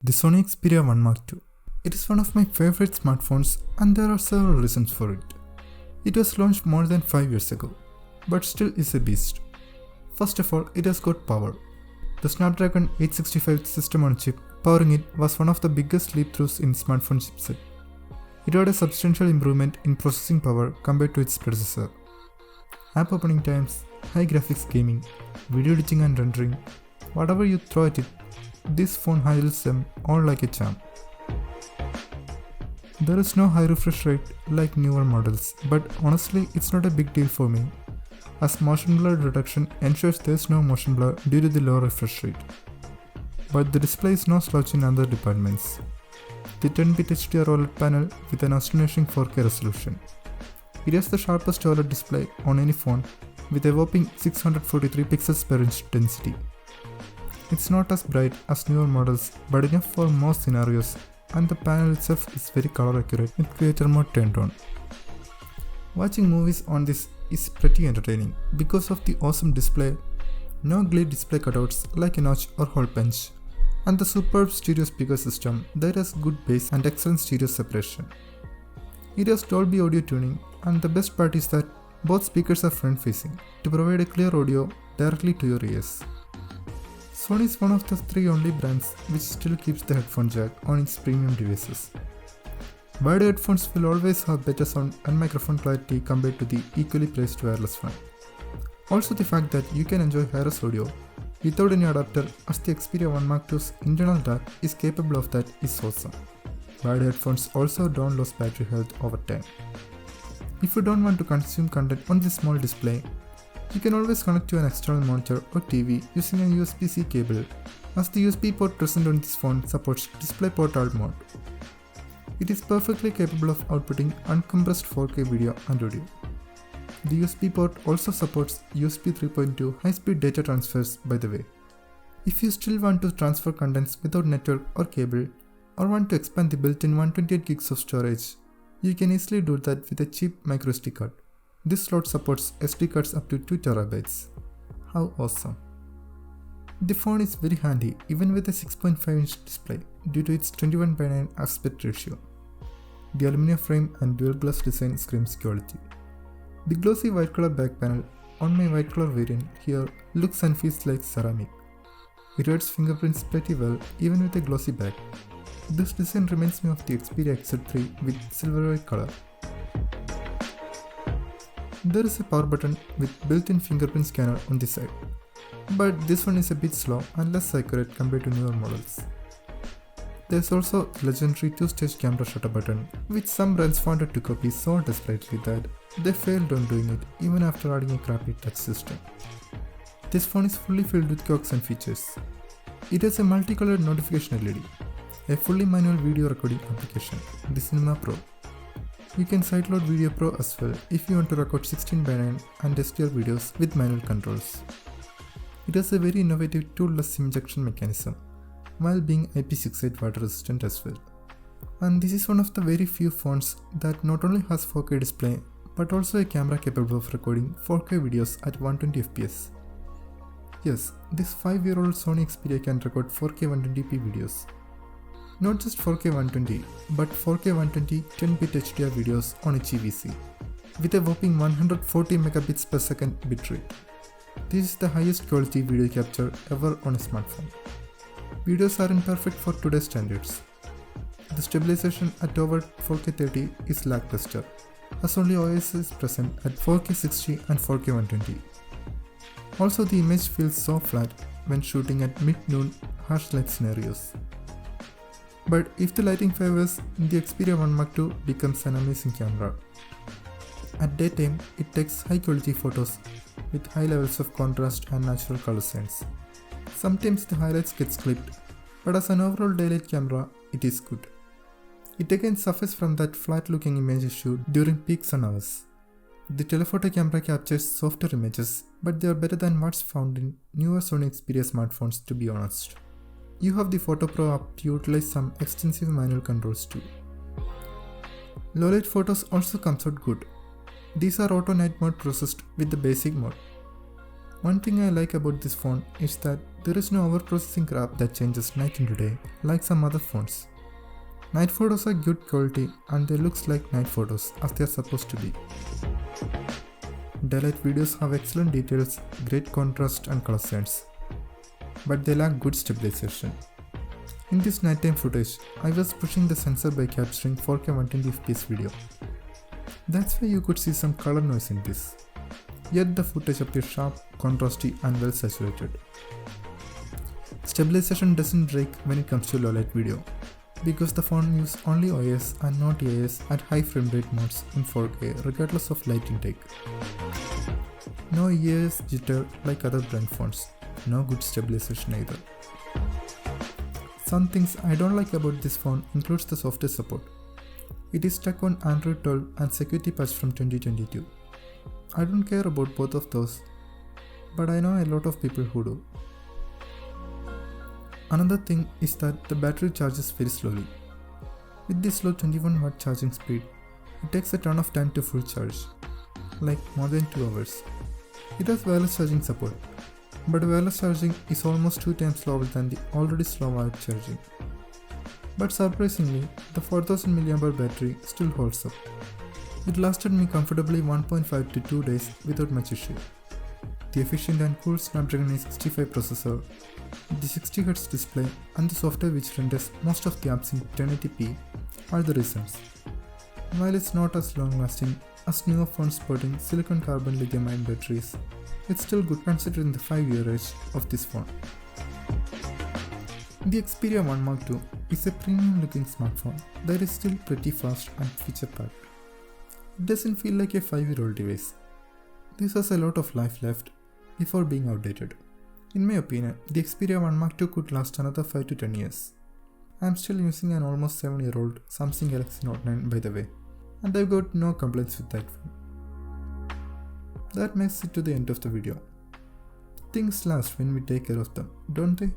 The Sony Xperia 1 Mark II. It is one of my favorite smartphones and there are several reasons for it. It was launched more than 5 years ago, but still is a beast. First of all, it has got power. The Snapdragon 865 system on chip powering it was one of the biggest leap-throughs in smartphone chipset. It had a substantial improvement in processing power compared to its predecessor. App opening times, high graphics gaming, video editing and rendering, whatever you throw at it, this phone handles them all like a charm. There is no high refresh rate like newer models, but honestly it's not a big deal for me, as motion blur reduction ensures there is no motion blur due to the low refresh rate. But the display is no slouch in other departments. The 10-bit HDR OLED panel with an astonishing 4K resolution. It has the sharpest OLED display on any phone with a whopping 643 pixels per inch density. It's not as bright as newer models, but enough for most scenarios, and the panel itself is very color accurate with creator mode turned on. Watching movies on this is pretty entertaining because of the awesome display, no glare display cutouts like a notch or hole punch, and the superb stereo speaker system that has good bass and excellent stereo separation. It has Dolby audio tuning, and the best part is that both speakers are front facing to provide a clear audio directly to your ears. Sony is one of the 3 only brands which still keeps the headphone jack on its premium devices. Wired headphones will always have better sound and microphone clarity compared to the equally priced wireless one. Also, the fact that you can enjoy high-res audio without any adapter, as the Xperia 1 Mark II's internal DAC is capable of that, is awesome. Wired headphones also don't lose battery health over time. If you don't want to consume content on this small display, you can always connect to an external monitor or TV using a USB-C cable, as the USB port present on this phone supports DisplayPort Alt mode. It is perfectly capable of outputting uncompressed 4K video and audio. The USB port also supports USB 3.2 high-speed data transfers, by the way. If you still want to transfer contents without network or cable, or want to expand the built-in 128 gigs of storage, you can easily do that with a cheap microSD card. This slot supports SD cards up to 2 TB. How awesome! The phone is very handy even with a 6.5-inch display due to its 21:9 aspect ratio. The aluminum frame and dual glass design screams quality. The glossy white color back panel on my white color variant here looks and feels like ceramic. It reads fingerprints pretty well even with a glossy back. This design reminds me of the Xperia XZ3 with silver white color. There is a power button with built-in fingerprint scanner on the side, but this one is a bit slow and less accurate compared to newer models. There is also the legendary 2-stage camera shutter button, which some brands wanted to copy so desperately that they failed on doing it even after adding a crappy touch system. This phone is fully filled with quirks and features. It has a multicolored notification LED, a fully manual video recording application, the Cinema Pro. You can sideload Video Pro as well if you want to record 16:9 and SDR videos with manual controls. It has a very innovative toolless SIM injection mechanism, while being IP68 water resistant as well. And this is one of the very few phones that not only has 4K display, but also a camera capable of recording 4K videos at 120 fps. Yes, this 5-year-old Sony Xperia can record 4K 120p videos. Not just 4K 120, but 4K 120 10-bit HDR videos on HEVC, with a whopping 140 megabits per second bitrate. This is the highest quality video capture ever on a smartphone. Videos aren't perfect for today's standards. The stabilization at over 4K 30 is lackluster, as only OIS is present at 4K 60 and 4K 120. Also, the image feels so flat when shooting at mid-noon harsh light scenarios. But if the lighting favors, the Xperia 1 Mark II becomes an amazing camera. At daytime, it takes high quality photos with high levels of contrast and natural color sense. Sometimes the highlights get clipped, but as an overall daylight camera, it is good. It again suffers from that flat looking image issue during peak sun hours. The telephoto camera captures softer images, but they are better than what's found in newer Sony Xperia smartphones, to be honest. You have the Photo Pro app to utilize some extensive manual controls too. Low light photos also comes out good. These are auto night mode processed with the basic mode. One thing I like about this phone is that There is no overprocessing crap that changes night into day like some other phones. Night photos are good quality and they looks like night photos as they are supposed to be. Daylight videos have excellent details, great contrast and color sense, but they lack good stabilization. In this nighttime footage, I was pushing the sensor by capturing 4K 120fps video. That's why you could see some color noise in this. Yet the footage appears sharp, contrasty and well saturated. Stabilization doesn't break when it comes to low light video, because the phone uses only OIS and not EIS at high frame rate modes in 4K regardless of light intake. No EIS jitter like other brand phones, no good stabilization either. Some things I don't like about this phone includes the software support. It is stuck on Android 12 and security patch from 2022. I don't care about both of those, but I know a lot of people who do. Another thing is that the battery charges very slowly. With this low 21W charging speed, it takes a ton of time to full charge, like more than 2 hours. It has wireless charging support, but wireless charging is almost 2 times slower than the already slow wired charging. But surprisingly, the 4000 mAh battery still holds up. It lasted me comfortably 1.5 to 2 days without much issue. The efficient and cool Snapdragon 865 processor, the 60Hz display and the software which renders most of the apps in 1080p are the reasons. While it's not as long lasting as newer phones sporting silicon carbon lithium ion batteries, it's still good considering the 5-year age of this phone. The Xperia 1 Mark II is a premium looking smartphone that is still pretty fast and feature packed. It doesn't feel like a 5-year-old device. This has a lot of life left before being outdated. In my opinion, the Xperia 1 Mark II could last another 5 to 10 years. I'm still using an almost 7-year-old Samsung Galaxy Note 9 by the way, and I've got no complaints with that phone. That makes it to the end of the video. Things last when we take care of them, don't they?